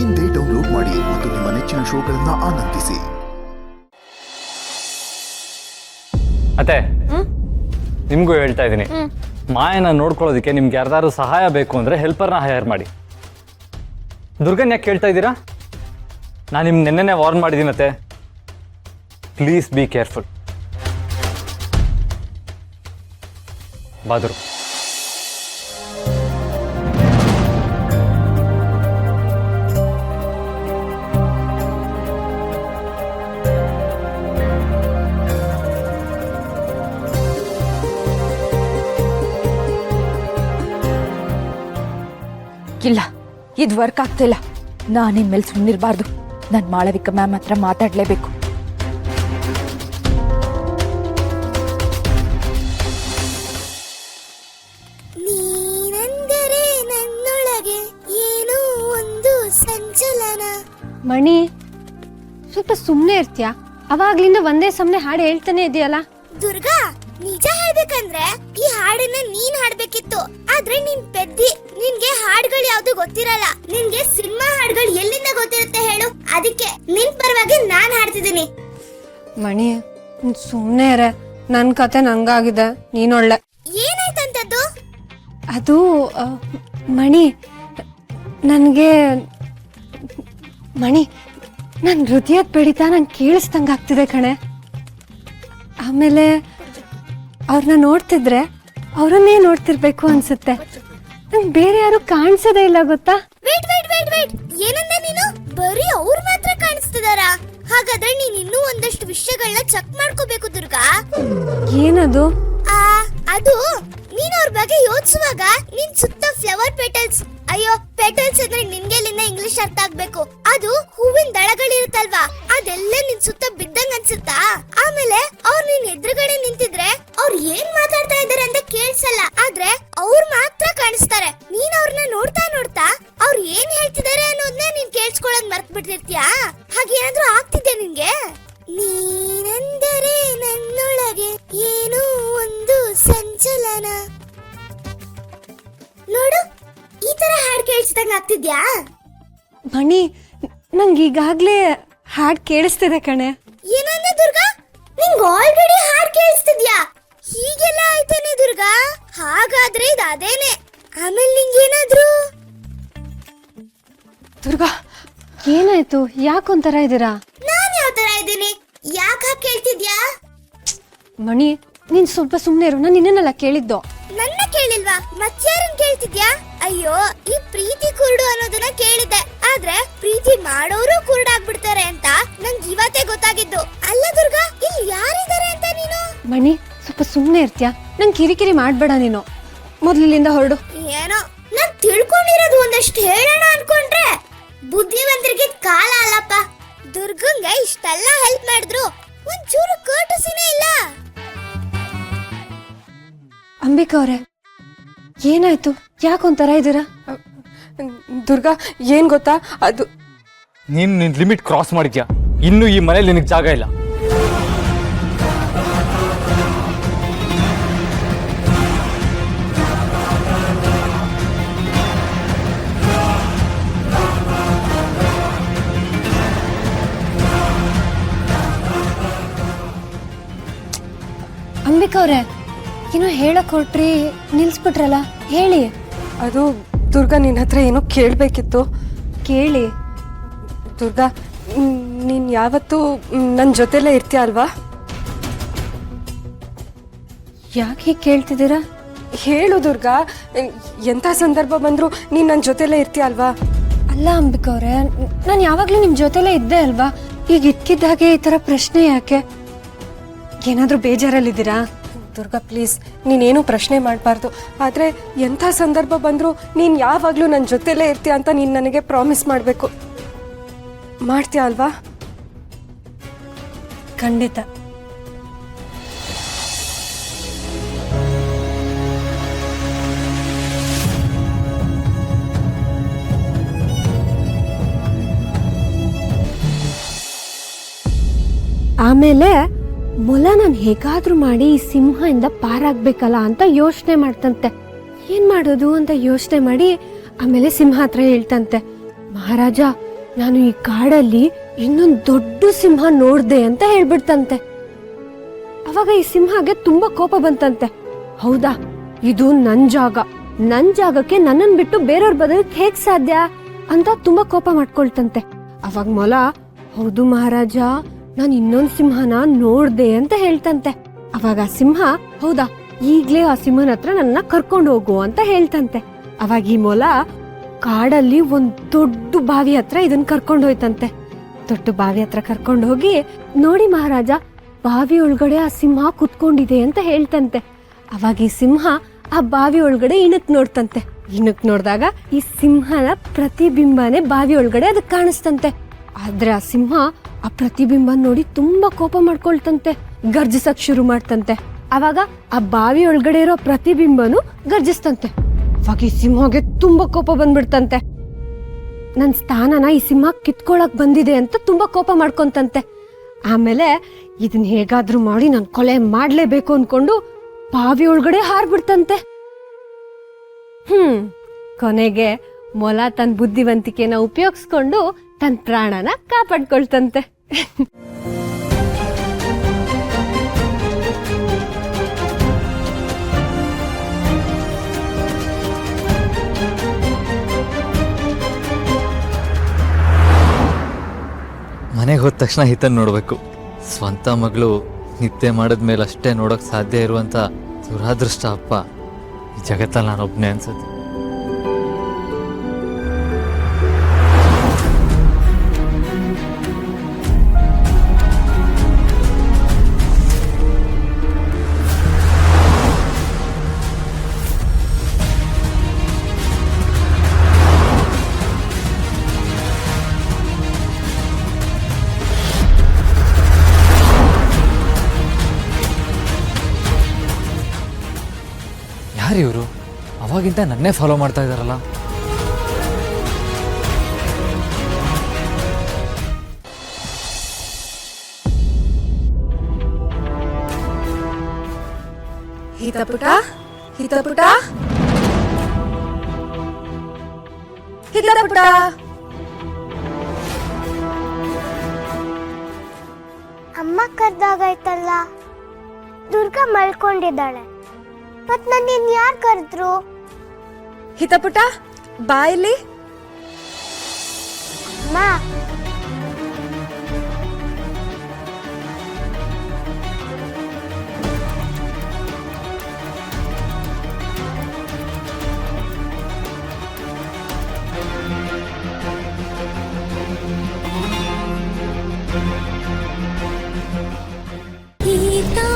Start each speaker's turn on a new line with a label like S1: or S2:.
S1: ಇಂದೇ ಡೌನ್ಲೋಡ್ ಮಾಡಿ ಮತ್ತು ನಿಮ್ಮ ನೆಚ್ಚಿನ ಶೋಗಳನ್ನ ಆನಂದಿಸಿ.
S2: ಅತ್ತೆ, ನಿಮಗೂ ಹೇಳ್ತಾ ಇದ್ದೀನಿ, ಮಾಯನ ನೋಡ್ಕೊಳ್ಳೋದಕ್ಕೆ ನಿಮ್ಗೆ ಯಾರ್ದಾದ್ರು ಸಹಾಯ ಬೇಕು ಅಂದರೆ ಹೆಲ್ಪರ್ನ ಹೈಯರ್ ಮಾಡಿ. ದುರ್ಗನ್ ಯಾಕೆ ಕೇಳ್ತಾ ಇದ್ದೀರಾ? ನಾನು ನಿಮ್ಗೆ ನೆನ್ನೆನೇ ವಾರ್ನ್ ಮಾಡಿದ್ದೀನಿ ಅತ್ತೆ. Please be careful. ಬಾದ್ರು
S3: ಇಲ್ಲ, ಇದು ವರ್ಕ್ ಆಗ್ತಿಲ್ಲ. ನಾನಿನ್ಮೇಲೆ ಸುಮ್ಮನಿರಬಾರ್ದು. ನಾನು ಮಾಳವಿಕಾ ಮ್ಯಾಮ್ ಹತ್ರ ಮಾತಾಡಲೇಬೇಕು.
S4: ನೀನೆಂದರೆ ನನ್ನೊಳಗೆ ಏನೋ ಒಂದು ಸಂಚಲನ.
S5: ಮಣಿ, ಸ್ವಲ್ಪ ಸುಮ್ಮನೆ ಇರ್ತೀಯಾ? ಅವಾಗ್ಲಿಂದ ಒಂದೇ ಸಮನೆ ಹಾಡು ಹೇಳ್ತಾನೆ ಇದೆಯಲ್ಲ.
S4: ದುರ್ಗಾ, ನಿಜ ಹೇಳ್ಬೇಕಂದ್ರೆ ಈ ಹಾಡನ್ನ ನೀನ್ ಹಾಡ್ಬೇಕಿತ್ತು. ಆದ್ರೆ ನೀನ್ ಪೆದ್ದಿ, ನಿನ್ಗೆ ಹಾಡುಗಳು ಯಾವ್ದು ಗೊತ್ತಿರಲ್ಲ. ನಿನ್ಗೆ ಸಿನಿಮಾ ಹಾಡುಗಳು ಎಲ್ಲಿಂದ ಗೊತ್ತಿರುತ್ತೆ ಹೇಳು? ಅದಕ್ಕೆ ನಿನ್ ಪರವಾಗಿ ನಾನ್ ಹಾಡ್ತಿದ್ದೀನಿ.
S5: ಮಣಿ, ಸುಮ್ಮನೆ ಇರ. ನನ್ ಕತೆ ನಂಗಾಗಿದೆ, ನೀನೊಳ್ಳೆ.
S4: ಏನಾಯ್ತಂತದ್ದು?
S5: ಅದು ಮಣಿ, ನನಗೆ ಮಣಿ, ನನ್ನ ಹೃದಯದ ಬಡಿತ ನಂಗೆ ಕೇಳಿಸ್ದಂಗೆ ಆಗ್ತಿದೆ ಕಣೆ. ಆಮೇಲೆ ಅವ್ರನ್ನ ನೋಡ್ತಿದ್ರೆ ಅವರನ್ನೇ ನೋಡ್ತಿರ್ಬೇಕು ಅನ್ಸುತ್ತೆ. ನಂಗೆ ಬೇರೆ ಯಾರು ಕಾಣಿಸೋದೇ ಇಲ್ಲ, ಗೊತ್ತಾ?
S4: ವೇಟ್ ವೇಟ್ ವೇಟ್ ವೇಟ್, ಏನಂದ ನೀನು? ಬರೀ ಅವ್ರು ಮಾತ್ರ ಕಾಣಿಸ್ತಿದಾರ? ಹಾಗಾದ್ರೆ ನೀನ್ ಇನ್ನೂ ಒಂದಷ್ಟು ವಿಷಯಗಳನ್ನ ಚೆಕ್ ಮಾಡ್ಕೋಬೇಕು ದುರ್ಗಾ.
S5: ಏನದು?
S4: ಅದು ನೀನ್ ಅವ್ರ ಬಗ್ಗೆ ಯೋಚಿಸುವಾಗ ನಿನ್ ಸುತ್ತ ಫ್ಲವರ್ ಪೆಟಲ್ಸ್, ಅಯ್ಯೋ ಪೆಟಲ್ಸ್ ಅಂದ್ರೆ ನಿನ್ಗೆಲ್ಲಿಂದ ಇಂಗ್ಲಿಷ್ ಅರ್ಥ ಆಗ್ಬೇಕು. ಅದು ಹೂವಿನ ದಳಗಳಿರುತ್ತಲ್ವಾ, ಅದೆಲ್ಲ ನಿನ್ ಸುತ್ತ ಬಿದ್ದಂಗ ಅನ್ಸುತ್ತಾ? ಆಮೇಲೆ ಅವ್ರು ನಿನ್ ಎದುರುಗಡೆ ನಿಂತಿದ್ರೆ ಅವ್ರು ಏನ್ ಮಾತಾಡ್ತಾ ಇದಾರೆ ಅಂತ ಕೇಳಿಸಲ್ಲ, ಆದ್ರೆ ಅವ್ರು ಮಾತ್ರ ಕಾಣಿಸ್ತಾರೆ. ನೀನ್ ಅವ್ರನ್ನ ನೋಡ್ತಾ ನೋಡ್ತಾ ಅವ್ರು ಏನ್ ಹೇಳ್ತಿದಾರೆ ಅನ್ನೋದನ್ನ ನೀನ್ ಕೇಳಿಸ್ಕೊಳ್ಳೋದ್ ಮರ್ತ್ ಬಿಟ್ಟಿರ್ತೀಯಾ? ಹಾಗೇನಾದ್ರೂ ಆಗ್ತಿದ್ಯಾ ನಿನ್ಗೆ? ನೀನೆಂದರೆ ನನ್ನೊಳಗೆ ಏನೋ ಒಂದು ಸಂಚಲನ. ನೋಡು, ಈ ತರ ಹಾಡು ಕೇಳಿಸಿದಂಗ ಆಗ್ತಿದ್ಯಾ?
S5: ಮಣಿ, ನಂಗೆ ಈಗಾಗ್ಲೇ ಹಾಡು ಕೇಳಿಸ್ತಿದೆ ಕಣೆ.
S4: ಏನಂದೆ ದುರ್ಗಾ? ನಿಂಗೆ ಆಲ್ರೆಡಿ ಹಾಡು ಕೇಳಿಸ್ತಿದ್ಯಾ? ಹೀಗೆಲ್ಲ ಆಯ್ತೇನೆ ದುರ್ಗಾ? ಹಾಗಾದ್ರೆ ಇದು ಅದೇನೆ. ಆಮೇಲೆ ನಿಂಗೇನಾದ್ರು?
S5: ದುರ್ಗಾ, ಏನಾಯ್ತು? ಯಾಕೊಂತರ ಇದ್ದೀರಾ?
S4: ನಾನ್ ಯಾವ ತರ ಇದ್ದೀನಿ? ಯಾಕ ಕೇಳ್ತಿದ್ಯಾ?
S5: ಮಣಿ, ನೀನ್ ಸ್ವಲ್ಪ ಸುಮ್ಮನೆ ಇರು. ನಾನು ನಿನ್ನನ್ನೆಲ್ಲ ಕೇಳಿದ್ದು.
S4: ನನ್ನ ಕೇಳಿಲ್ವಾ? ಮತ್ಯಾರನ್ ಕೇಳ್ತಿದ್ಯಾ? ಅಯ್ಯೋ, ಈ ಪ್ರೀತಿ ಕುರುಡು ಅನ್ನೋದನ್ನ ಕೇಳಿದ್ದೆ. ಆದ್ರೆ ಪ್ರೀತಿ ಮಾಡೋರು ಕುರುಡಾಗ್ಬಿಡ್ತಾರೆ ಅಂತ ನಂಗೆ ಇವತ್ತೇ ಗೊತ್ತಾಗಿದ್ದು. ಅಲ್ಲ ದುರ್ಗಾ, ಇಲ್ಲಿ ಯಾರಿದ್ದಾರೆ ಅಂತ ನೀನು?
S5: ಮಣಿ, ಸ್ವಲ್ಪ ಸುಮ್ಮನೆ ಇರ್ತೀಯಾ? ನಂಗೆ ಕಿರಿಕಿರಿ ಮಾಡ್ಬೇಡ ನೀನು. ಮೊದ್ಲಿಂದ ಹೊರಡು.
S4: ಏನೋ ನಾನ್ ತಿಳ್ಕೊಂಡಿರೋದು ಒಂದಷ್ಟು ಹೇಳೋಣ ಅನ್ಕೊಂಡ್ರೆ ಬುದ್ಧಿವಂತರಿಗೆ ಕಾಲ ಅಲ್ಲಪ್ಪ. ದುರ್ಗಂಗೆ ಇಷ್ಟೆಲ್ಲ ಹೆಲ್ಪ್ ಮಾಡಿದ್ರು ಒಂಚೂರು ಕರ್ಟಸಿನೇ ಇಲ್ಲ.
S5: ಅಂಬಿಕಾ ಅವರೇ, ಏನಾಯ್ತು? ಯಾಕೊಂತರ ಇದ್ದೀರಾ?
S6: ದುರ್ಗಾ, ಏನ್ ಗೊತ್ತಾ, ಅದು
S2: ನೀನು ನಿನ್ನ ಲಿಮಿಟ್ ಕ್ರಾಸ್ ಮಾಡಿದ್ಯಾ. ಇನ್ನು ಈ ಮನೇಲಿ ನಿನಗೆ ಜಾಗ ಇಲ್ಲ.
S5: ಅಂಬಿಕಾ ಅವರೇ, ಏನೋ ಹೇಳಕ್ ಹೊರಟ್ರಿ, ನಿಲ್ಸ್ಬಿಟ್ರಲ್ಲ, ಹೇಳಿ.
S6: ಅದು ದುರ್ಗಾ, ನಿನ್ನ ಹತ್ರ ಏನೋ ಕೇಳಬೇಕಿತ್ತು.
S5: ಕೇಳಿ.
S6: ದುರ್ಗಾ, ನೀನು ಯಾವತ್ತೂ ನನ್ನ ಜೊತೆಲೇ ಇರ್ತೀಯ ಅಲ್ವಾ?
S5: ಯಾಕೆ ಹೀಗೆ ಕೇಳ್ತಿದ್ದೀರಾ?
S6: ಹೇಳು ದುರ್ಗಾ, ಎಂಥ ಸಂದರ್ಭ ಬಂದರೂ ನೀನು ನನ್ನ ಜೊತೆಲೇ ಇರ್ತೀಯ ಅಲ್ವಾ?
S5: ಅಲ್ಲ ಅಂಬಿಕಾ ಅವರೇ, ನಾನು ಯಾವಾಗಲೂ ನಿಮ್ಮ ಜೊತೆಲೇ ಇದ್ದೆ ಅಲ್ವಾ? ಈಗ ಇಟ್ಕಿದ್ದಾಗೆ ಈ ಥರ ಪ್ರಶ್ನೆ ಯಾಕೆ? ಏನಾದರೂ ಬೇಜಾರಲ್ಲಿದ್ದೀರಾ?
S6: ದುರ್ಗಾ ಪ್ಲೀಸ್, ನೀನೇನು ಪ್ರಶ್ನೆ ಮಾಡಬಾರ್ದು. ಆದರೆ ಎಂಥ ಸಂದರ್ಭ ಬಂದರೂ ನೀನು ಯಾವಾಗಲೂ ನನ್ನ ಜೊತೆಲೇ ಇರ್ತೀಯ ಅಂತ ನೀನು ನನಗೆ ಪ್ರಾಮಿಸ್ ಮಾಡಬೇಕು. ಮಾಡ್ತೀಯ ಅಲ್ವಾ?
S5: ಖಂಡಿತ. ಆಮೇಲೆ ಮೊಲ ನಾನು ಹೇಗಾದ್ರೂ ಮಾಡಿ ಈ ಸಿಂಹದಿಂದ ಪಾರಾಗ್ಬೇಕಲ್ಲ ಅಂತ ಯೋಚನೆ ಮಾಡ್ತಂತೆ. ಏನ್ ಮಾಡೋದು ಅಂತ ಯೋಚನೆ ಮಾಡಿ ಆಮೇಲೆ ಸಿಂಹ ಹತ್ರ ಹೇಳ್ತಂತೆ, ಮಹಾರಾಜ ನಾನು ಈ ಕಾಡಲ್ಲಿ ಇನ್ನೊಂದು ದೊಡ್ಡ ಸಿಂಹ ನೋಡ್ದೆ ಅಂತ ಹೇಳ್ಬಿಡ್ತಂತೆ. ಅವಾಗ ಈ ಸಿಂಹಗೆ ತುಂಬಾ ಕೋಪ ಬಂತಂತೆ. ಹೌದಾ, ಇದು ನನ್ ಜಾಗಕ್ಕೆ ನನ್ನನ್ ಬಿಟ್ಟು ಬೇರೆಯವ್ರ ಬದಲಿಗೆ ಹೇಗ್ ಸಾಧ್ಯ ಅಂತ ತುಂಬಾ ಕೋಪ ಮಾಡ್ಕೊಳ್ತಂತೆ. ಅವಾಗ ಮೊಲ, ಹೌದು ಮಹಾರಾಜ, ನಾನು ಇನ್ನೊಂದ್ ಸಿಂಹನ ನೋಡ್ದೆ ಅಂತ ಹೇಳ್ತಂತೆ. ಅವಾಗ ಸಿಂಹ, ಹೌದಾ, ಈಗ್ಲೇ ಆ ಸಿಂಹನ ಹತ್ರ ನನ್ನ ಕರ್ಕೊಂಡು ಹೋಗು ಅಂತ ಹೇಳ್ತಂತೆ. ಅವಾಗ ಈ ಮೊಲ ಕಾಡಲ್ಲಿ ಒಂದ್ ದೊಡ್ಡ ಬಾವಿ ಹತ್ರ ಇದನ್ ಕರ್ಕೊಂಡು ಹೋಯ್ತಂತೆ. ದೊಡ್ಡ ಬಾವಿ ಹತ್ರ ಕರ್ಕೊಂಡು ಹೋಗಿ, ನೋಡಿ ಮಹಾರಾಜ, ಬಾವಿ ಒಳಗಡೆ ಆ ಸಿಂಹ ಕುತ್ಕೊಂಡಿದೆ ಅಂತ ಹೇಳ್ತಂತೆ. ಅವಾಗ ಈ ಸಿಂಹ ಆ ಬಾವಿ ಒಳಗಡೆ ಇಣಕ್ ನೋಡ್ತಂತೆ. ಇಣಕ್ ನೋಡಿದಾಗ ಈ ಸಿಂಹನ ಪ್ರತಿಬಿಂಬನೇ ಬಾವಿ ಒಳಗಡೆ ಅದಕ್ಕೆ ಕಾಣಿಸ್ತಂತೆ. ಆದ್ರೆ ಆ ಸಿಂಹ ಆ ಪ್ರತಿಬಿಂಬ ನೋಡಿ ತುಂಬಾ ಕೋಪ ಮಾಡ್ಕೊಳ್ತಂತೆ, ಗರ್ಜಿಸಕ್ ಶುರು ಮಾಡ್ತಂತೆ. ಅವಾಗ ಆ ಬಾವಿ ಒಳಗಡೆ ಇರೋ ಪ್ರತಿಬಿಂಬನು ಗರ್ಜಿಸ್ತಂತೆ. ಅವಾಗ ಈ ಸಿಂಹಗೆ ತುಂಬಾ ಕೋಪ ಬಂದ್ಬಿಡ್ತಂತೆ. ನನ್ ಸ್ಥಾನನ ಈ ಸಿಂಹ ಕಿತ್ಕೊಳಕ್ ಬಂದಿದೆ ಅಂತ ತುಂಬಾ ಕೋಪ ಮಾಡ್ಕೊಂತಂತೆ. ಆಮೇಲೆ ಇದನ್ನ ಹೇಗಾದ್ರೂ ಮಾಡಿ ನಾನು ಕೊಲೆ ಮಾಡ್ಲೇಬೇಕು ಅನ್ಕೊಂಡು ಬಾವಿ ಒಳಗಡೆ ಹಾರ್ಬಿಡ್ತಂತೆ. ಕೊನೆಗೆ ಮೊಲ ತನ್ನ ಬುದ್ಧಿವಂತಿಕೆನ ಉಪಯೋಗಿಸ್ಕೊಂಡು ತನ್ನ ಪ್ರಾಣನ ಕಾಪಾಡ್ಕೊಳ್ತಂತೆ.
S7: ಮನೆಗೆ ಹೋದ ತಕ್ಷಣ ಹಿತನ್ ನೋಡಬೇಕು. ಸ್ವಂತ ಮಗಳು ನಿದ್ದೆ ಮಾಡಿದ್ಮೇಲೆ ಅಷ್ಟೇ ನೋಡೋಕೆ ಸಾಧ್ಯ ಇರುವಂಥ ದುರಾದೃಷ್ಟ ಅಪ್ಪ ಈ ಜಗತ್ತಲ್ಲಿ ನಾನೊಬ್ಬನೇ ಅನ್ಸುತ್ತೆ. ಯಾರು ಇವರು? ಅವಾಗಿಂದ ನನ್ನೇ ಫಾಲೋ ಮಾಡ್ತಾ ಇದ್ದಾರಲ್ಲ.
S6: ಹಿತಪುಟ, ಹಿತಪುಟ, ಹಿತಪುಟ.
S4: ಅಮ್ಮ ಕರ್ದಾಗಾಯ್ತಲ್ಲ, ದುರ್ಗಾ ಮಲ್ಕೊಂಡಿದ್ದಾಳೆ. ಮತ್ ನನ್ನ ಯಾರು ಕರೆದ್ರು?
S6: ಹಿತಪುಟ, ಬಾ ಇಲ್ಲಿ.
S4: ಅಮ್ಮ, ಗೀತಾ